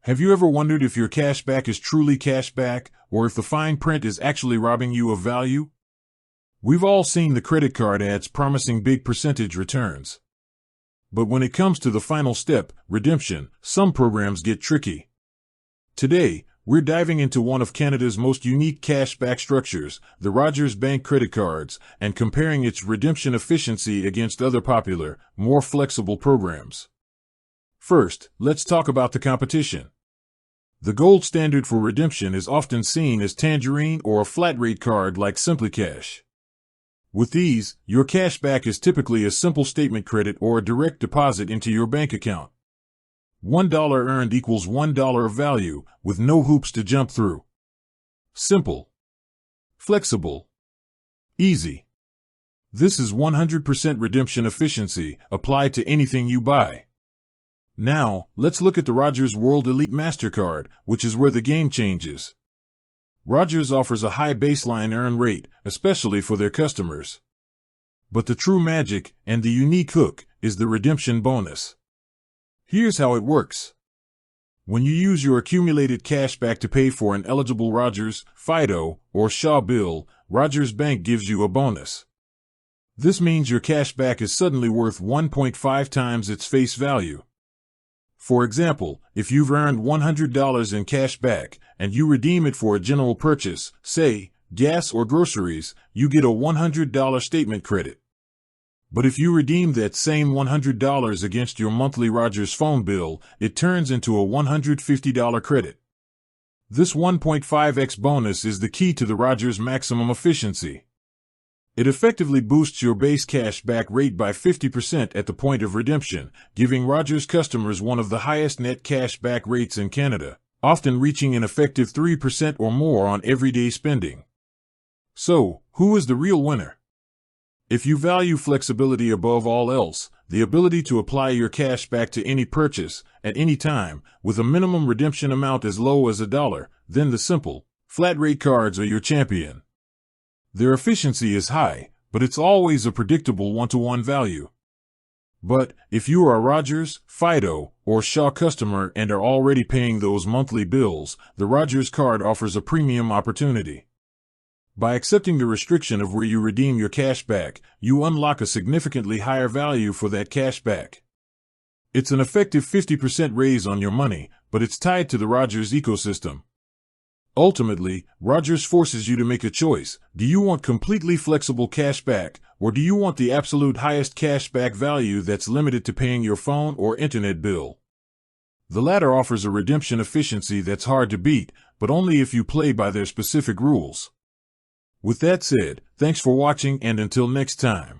Have you ever wondered if your cashback is truly cashback, or if the fine print is actually robbing you of value? We've all seen the credit card ads promising big percentage returns. But when it comes to the final step, redemption, some programs get tricky. Today, we're diving into one of Canada's most unique cashback structures, the Rogers Bank credit cards, and comparing its redemption efficiency against other popular, more flexible programs. First, let's talk about the competition. The gold standard for redemption is often seen as Tangerine or a flat-rate card like SimplyCash. With these, your cashback is typically a simple statement credit or a direct deposit into your bank account. $1 earned equals $1 of value, with no hoops to jump through. Simple. Flexible. Easy. This is 100% redemption efficiency applied to anything you buy. Now, let's look at the Rogers World Elite MasterCard, which is where the game changes. Rogers offers a high baseline earn rate, especially for their customers. But the true magic, and the unique hook, is the redemption bonus. Here's how it works. When you use your accumulated cashback to pay for an eligible Rogers, Fido, or Shaw bill, Rogers Bank gives you a bonus. This means your cashback is suddenly worth 1.5 times its face value. For example, if you've earned $100 in cash back, and you redeem it for a general purchase, say, gas or groceries, you get a $100 statement credit. But if you redeem that same $100 against your monthly Rogers phone bill, it turns into a $150 credit. This 1.5x bonus is the key to the Rogers maximum efficiency. It effectively boosts your base cashback rate by 50% at the point of redemption, giving Rogers customers one of the highest net cashback rates in Canada, often reaching an effective 3% or more on everyday spending. So, who is the real winner? If you value flexibility above all else, the ability to apply your cashback to any purchase, at any time, with a minimum redemption amount as low as $1, then the simple, flat-rate cards are your champion. Their efficiency is high, but it's always a predictable one-to-one value. But, if you are a Rogers, Fido, or Shaw customer and are already paying those monthly bills, the Rogers card offers a premium opportunity. By accepting the restriction of where you redeem your cash back, you unlock a significantly higher value for that cash back. It's an effective 50% raise on your money, but it's tied to the Rogers ecosystem. Ultimately, Rogers forces you to make a choice. Do you want completely flexible cash back, or do you want the absolute highest cash back value that's limited to paying your phone or internet bill? The latter offers a redemption efficiency that's hard to beat, but only if you play by their specific rules. With that said, thanks for watching, and until next time.